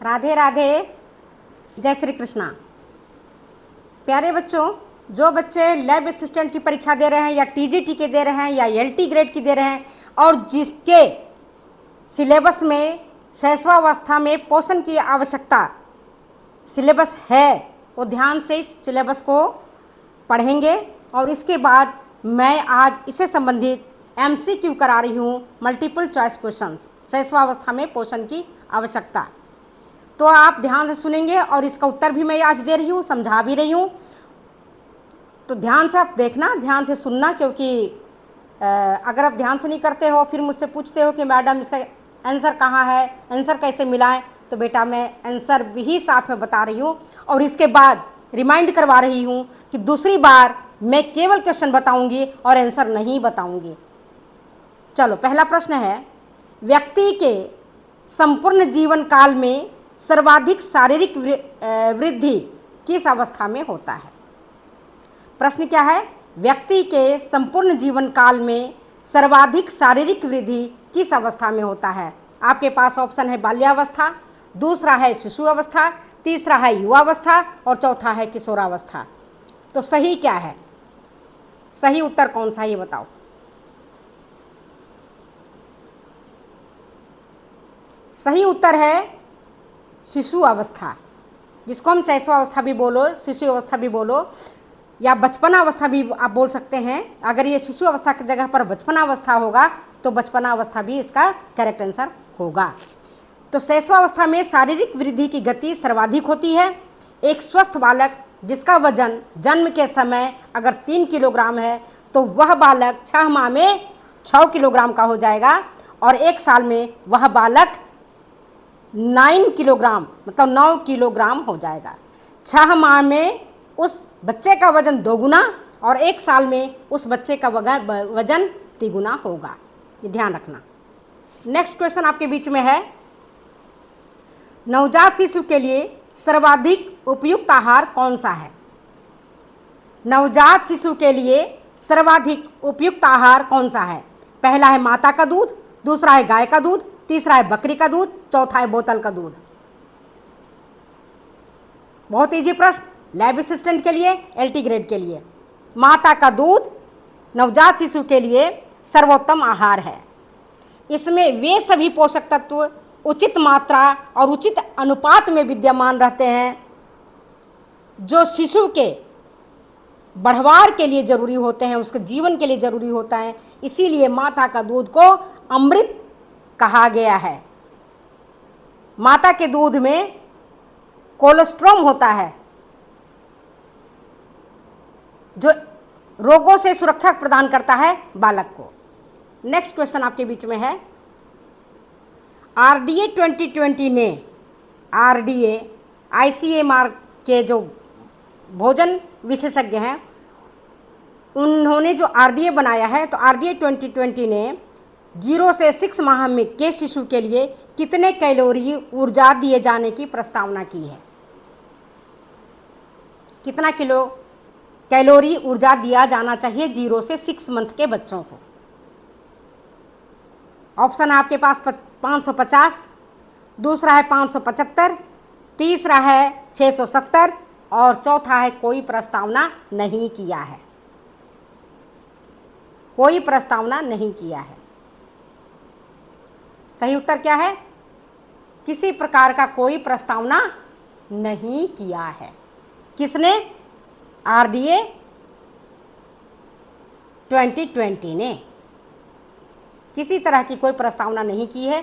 राधे राधे, जय श्री कृष्णा। प्यारे बच्चों, जो बच्चे लैब असिस्टेंट की परीक्षा दे रहे हैं या टीजीटी के दे रहे हैं या एलटी ग्रेड की दे रहे हैं और जिसके सिलेबस में शैशवावस्था में पोषण की आवश्यकता सिलेबस है, वो ध्यान से इस सिलेबस को पढ़ेंगे। और इसके बाद मैं आज इससे संबंधित एमसीक्यू करा रही हूँ, मल्टीपल चॉइस क्वेश्चंस, शैशवावस्था में पोषण की आवश्यकता। तो आप ध्यान से सुनेंगे और इसका उत्तर भी मैं आज दे रही हूँ, समझा भी रही हूँ। तो ध्यान से आप देखना, ध्यान से सुनना, क्योंकि अगर आप ध्यान से नहीं करते हो फिर मुझसे पूछते हो कि मैडम इसका आंसर कहाँ है, आंसर कैसे मिलाएं, तो बेटा मैं आंसर भी साथ में बता रही हूँ और इसके बाद रिमाइंड करवा रही हूँ कि दूसरी बार मैं केवल क्वेश्चन बताऊँगी और आंसर नहीं बताऊँगी। चलो, पहला प्रश्न है, व्यक्ति के संपूर्ण जीवन काल में सर्वाधिक शारीरिक वृद्धि किस अवस्था में होता है? प्रश्न क्या है? व्यक्ति के संपूर्ण जीवन काल में सर्वाधिक शारीरिक वृद्धि किस अवस्था में होता है? आपके पास ऑप्शन है बाल्यावस्था, दूसरा है शिशु अवस्था, तीसरा है युवावस्था और चौथा है किशोरावस्था। तो सही क्या है? सही उत्तर कौन सा है ये बताओ। सही उत्तर है शिशु अवस्था, जिसको हम शैशवावस्था भी बोलो, शिशु अवस्था भी बोलो या बचपना अवस्था भी आप बोल सकते हैं। अगर ये शिशु अवस्था की जगह पर बचपना अवस्था होगा तो बचपना अवस्था भी इसका करेक्ट आंसर होगा। तो शैशवावस्था में शारीरिक वृद्धि की गति सर्वाधिक होती है। एक स्वस्थ बालक जिसका वजन जन्म के समय अगर 3 किलोग्राम है तो वह बालक 6 माह में 6 किलोग्राम का हो जाएगा और 1 साल में वह बालक 9 किलोग्राम मतलब 9 किलोग्राम हो जाएगा। 6 माह में उस बच्चे का वजन 2 गुना और 1 साल में उस बच्चे का वजन 3 गुना होगा। ये ध्यान रखना। नेक्स्ट क्वेश्चन आपके बीच में है, नवजात शिशु के लिए सर्वाधिक उपयुक्त आहार कौन सा है? नवजात शिशु के लिए सर्वाधिक उपयुक्त आहार कौन सा है? पहला है माता का दूध, दूसरा है गाय का दूध, तीसरा है बकरी का दूध, चौथा है बोतल का दूध। बहुत इजी प्रश्न, लैब असिस्टेंट के लिए, एलटी ग्रेड के लिए। माता का दूध नवजात शिशु के लिए सर्वोत्तम आहार है। इसमें वे सभी पोषक तत्व उचित मात्रा और उचित अनुपात में विद्यमान रहते हैं जो शिशु के बढ़वार के लिए जरूरी होते हैं, उसके जीवन के लिए जरूरी होता है। इसीलिए माता का दूध को अमृत कहा गया है। माता के दूध में कोलेस्ट्रॉल होता है जो रोगों से सुरक्षा प्रदान करता है बालक को। नेक्स्ट क्वेश्चन आपके बीच में है, आरडीए 2020 ने आईसीएमआर के जो भोजन विशेषज्ञ हैं उन्होंने जो आरडीए बनाया है, तो आरडीए 2020 ने 0 से 6 माह में के शिशु के लिए कितने कैलोरी ऊर्जा दिए जाने की प्रस्तावना की है? कितना कैलोरी ऊर्जा दिया जाना चाहिए 0 से 6 मंथ के बच्चों को? ऑप्शन है आपके पास 550, दूसरा है 575, तीसरा है 670 और चौथा है कोई प्रस्तावना नहीं किया है। कोई प्रस्तावना नहीं किया है। सही उत्तर क्या है? किसी प्रकार का कोई प्रस्तावना नहीं किया है। किसने? आरडीए 2020 ने किसी तरह की कोई प्रस्तावना नहीं की है।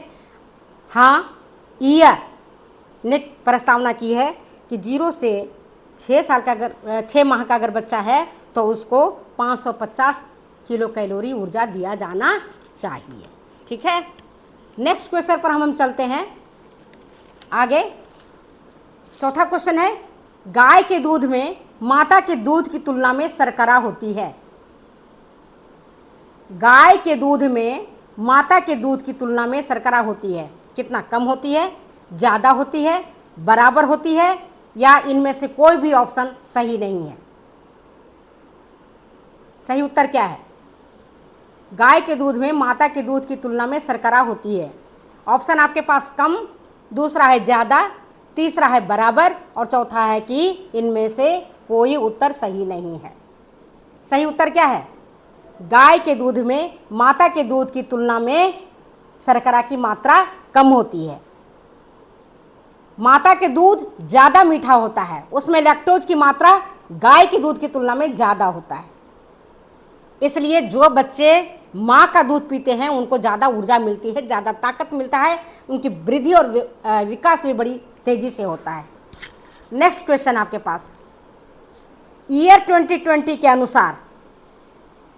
हाँ, ईयर ने प्रस्तावना की है कि 0 से 6 साल का अगर 6 माह का अगर बच्चा है तो उसको 550 किलो कैलोरी ऊर्जा दिया जाना चाहिए। ठीक है, नेक्स्ट क्वेश्चन पर हम चलते हैं आगे। चौथा क्वेश्चन है, गाय के दूध में माता के दूध की तुलना में शर्करा होती है। गाय के दूध में माता के दूध की तुलना में शर्करा होती है। कितना कम होती है, ज़्यादा होती है, बराबर होती है या इनमें से कोई भी ऑप्शन सही नहीं है? सही उत्तर क्या है? गाय के दूध में माता के दूध की तुलना में शर्करा होती है। ऑप्शन आपके पास कम, दूसरा है ज़्यादा, तीसरा है बराबर और चौथा है कि इनमें से कोई उत्तर सही नहीं है। सही उत्तर क्या है? गाय के दूध में माता के दूध की तुलना में शर्करा की मात्रा कम होती है। माता के दूध ज़्यादा मीठा होता है, उसमें लैक्टोज की मात्रा गाय के दूध की तुलना में ज़्यादा होता है। इसलिए जो बच्चे माँ का दूध पीते हैं उनको ज़्यादा ऊर्जा मिलती है, ज़्यादा ताकत मिलता है, उनकी वृद्धि और विकास भी बड़ी तेज़ी से होता है। नेक्स्ट क्वेश्चन आपके पास, ईयर 2020 के अनुसार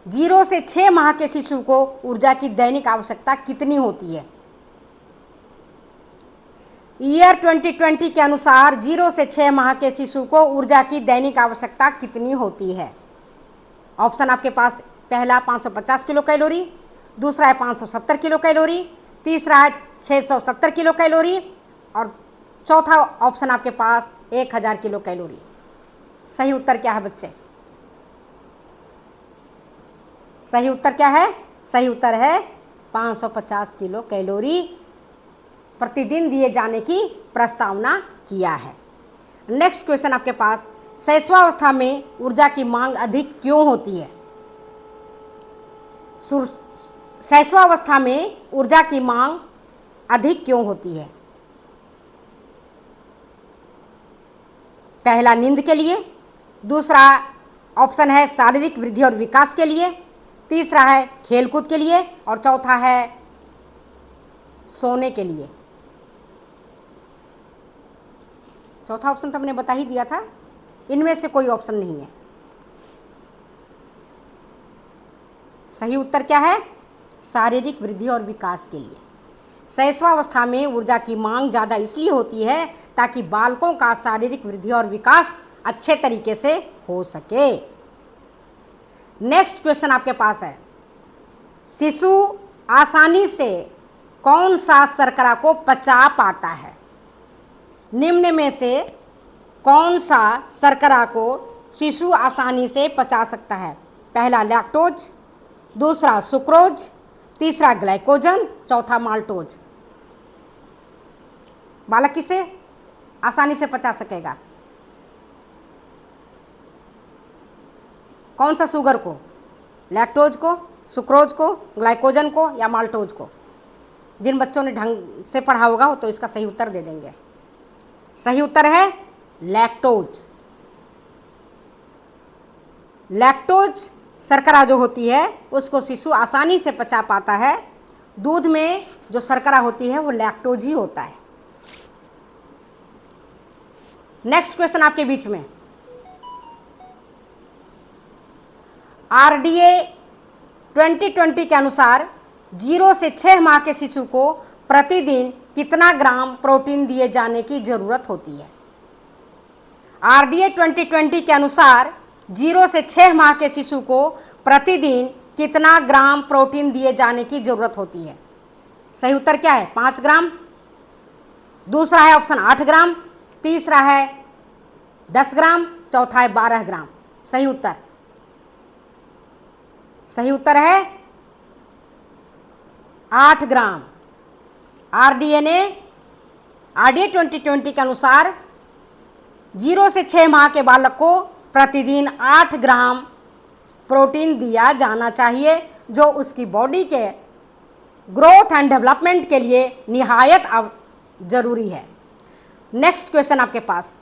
0 से 6 माह के शिशु को ऊर्जा की दैनिक आवश्यकता कितनी होती है? ईयर 2020 के अनुसार 0 से 6 माह के शिशु को ऊर्जा की दैनिक आवश्यकता कितनी होती है? ऑप्शन आपके पास, पहला 550 किलो कैलोरी, दूसरा है 570 किलो कैलोरी, तीसरा है 670 किलो कैलोरी और चौथा ऑप्शन आपके पास 1000 किलो कैलोरी। सही उत्तर क्या है बच्चे? सही उत्तर क्या है? सही उत्तर है 550 किलो कैलोरी प्रतिदिन दिए जाने की प्रस्तावना किया है। नेक्स्ट क्वेश्चन आपके पास, शैशवावस्था में ऊर्जा की मांग अधिक क्यों होती है? शैशवावस्था में ऊर्जा की मांग अधिक क्यों होती है? पहला नींद के लिए, दूसरा ऑप्शन है शारीरिक वृद्धि और विकास के लिए, तीसरा है खेलकूद के लिए और चौथा है सोने के लिए। चौथा ऑप्शन तो हमने बता ही दिया था, इनमें से कोई ऑप्शन नहीं है। सही उत्तर क्या है? शारीरिक वृद्धि और विकास के लिए। शैशवावस्था में ऊर्जा की मांग ज़्यादा इसलिए होती है ताकि बालकों का शारीरिक वृद्धि और विकास अच्छे तरीके से हो सके। नेक्स्ट क्वेश्चन आपके पास है, शिशु आसानी से कौन सा शर्करा को पचा पाता है? निम्न में से कौन सा शर्करा को शिशु आसानी से पचा सकता है? पहला लैक्टोज, दूसरा सुक्रोज, तीसरा ग्लाइकोजन, चौथा माल्टोज। बालक किसे आसानी से पचा सकेगा? कौन सा शुगर को? लैक्टोज को, सुक्रोज को, ग्लाइकोजन को या माल्टोज को? जिन बच्चों ने ढंग से पढ़ा होगा तो इसका सही उत्तर दे देंगे। सही उत्तर है लैक्टोज। लैक्टोज शर्करा जो होती है उसको शिशु आसानी से पचा पाता है। दूध में जो शर्करा होती है वो लैक्टोज ही होता है। नेक्स्ट क्वेश्चन आपके बीच में, RDA 2020 के अनुसार 0 से 6 माह के शिशु को प्रतिदिन कितना ग्राम प्रोटीन दिए जाने की जरूरत होती है? RDA 2020 के अनुसार 0 से 6 माह के शिशु को प्रतिदिन कितना ग्राम प्रोटीन दिए जाने की जरूरत होती है? सही उत्तर क्या है? 5 ग्राम, दूसरा है ऑप्शन 8 ग्राम, तीसरा है 10 ग्राम, चौथा है 12 ग्राम। सही उत्तर, सही उत्तर है 8 ग्राम। RDA 2020 के अनुसार 0 से 6 माह के बालक को प्रतिदिन 8 ग्राम प्रोटीन दिया जाना चाहिए, जो उसकी बॉडी के ग्रोथ एंड डेवलपमेंट के लिए निहायत जरूरी है। नेक्स्ट क्वेश्चन आपके पास,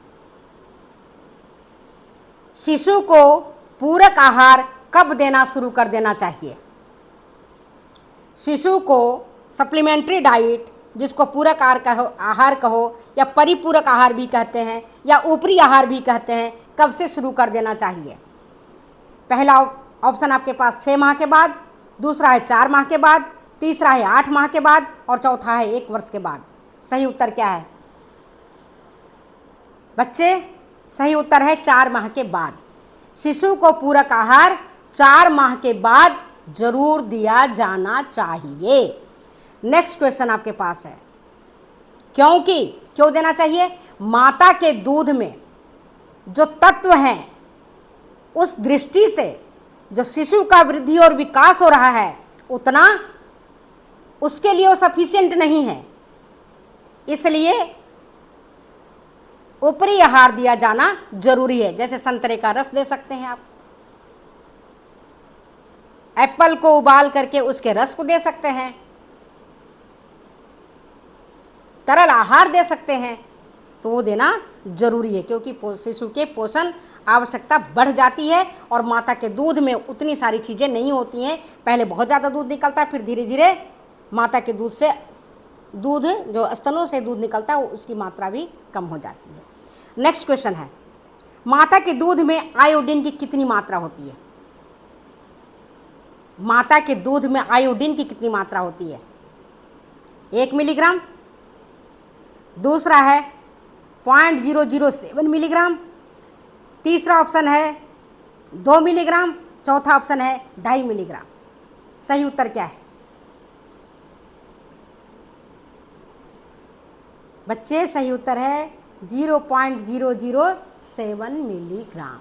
शिशु को पूरक आहार कब देना शुरू कर देना चाहिए? शिशु को सप्लीमेंट्री डाइट, जिसको पूरक आहार कहो या परिपूरक आहार भी कहते हैं या ऊपरी आहार भी कहते हैं, कब से शुरू कर देना चाहिए? पहला ऑप्शन आपके पास 6 माह के बाद, दूसरा है 4 माह के बाद, तीसरा है 8 माह के बाद और चौथा है 1 वर्ष के बाद। सही उत्तर क्या है बच्चे? सही उत्तर है 4 माह के बाद। शिशु को पूरक आहार 4 माह के बाद जरूर दिया जाना चाहिए। नेक्स्ट क्वेश्चन आपके पास है, क्यों देना चाहिए? माता के दूध में जो तत्व हैं उस दृष्टि से जो शिशु का वृद्धि और विकास हो रहा है उतना उसके लिए वो सफिशिएंट नहीं है, इसलिए ऊपरी आहार दिया जाना जरूरी है। जैसे संतरे का रस दे सकते हैं आप, एप्पल को उबाल करके उसके रस को दे सकते हैं, तरल आहार दे सकते हैं, तो वो देना जरूरी है, क्योंकि शिशु के पोषण आवश्यकता बढ़ जाती है और माता के दूध में उतनी सारी चीज़ें नहीं होती हैं। पहले बहुत ज़्यादा दूध निकलता है, फिर धीरे धीरे माता के दूध से, दूध जो स्तनों से दूध निकलता है उसकी मात्रा भी कम हो जाती है। नेक्स्ट क्वेश्चन है, माता के दूध में आयोडीन की कितनी मात्रा होती है? माता के दूध में आयोडीन की कितनी मात्रा होती है? 1 मिलीग्राम, दूसरा है 0.007 मिलीग्राम, तीसरा ऑप्शन है 2 मिलीग्राम, चौथा ऑप्शन है 2.5 मिलीग्राम। सही उत्तर क्या है बच्चे? सही उत्तर है 0.007 मिलीग्राम।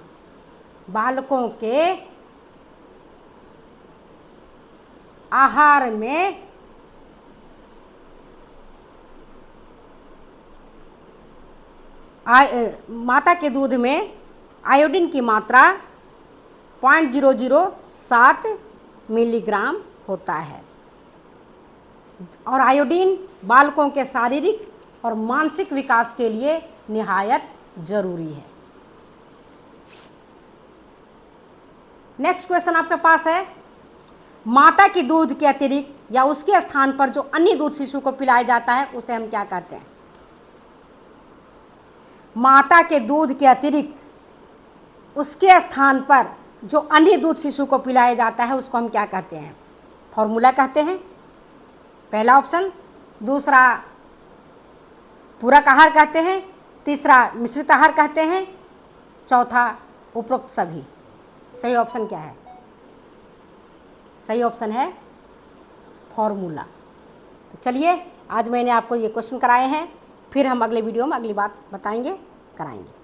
बालकों के आहार में माता के दूध में आयोडीन की मात्रा 0.007 मिलीग्राम होता है और आयोडीन बालकों के शारीरिक और मानसिक विकास के लिए निहायत जरूरी है। नेक्स्ट क्वेश्चन आपके पास है, माता के दूध के अतिरिक्त या उसके स्थान पर जो अन्य दूध शिशु को पिलाया जाता है उसे हम क्या कहते हैं? माता के दूध के अतिरिक्त उसके स्थान पर जो अन्य दूध शिशु को पिलाया जाता है उसको हम क्या कहते हैं? फॉर्मूला कहते हैं, पहला ऑप्शन, दूसरा पूरक आहार कहते हैं, तीसरा मिश्रित आहार कहते हैं, चौथा उपरोक्त सभी। सही ऑप्शन क्या है? सही ऑप्शन है फॉर्मूला। तो चलिए, आज मैंने आपको ये क्वेश्चन कराए हैं, फिर हम अगले वीडियो में अगली बात बताएंगे, कराएंगे।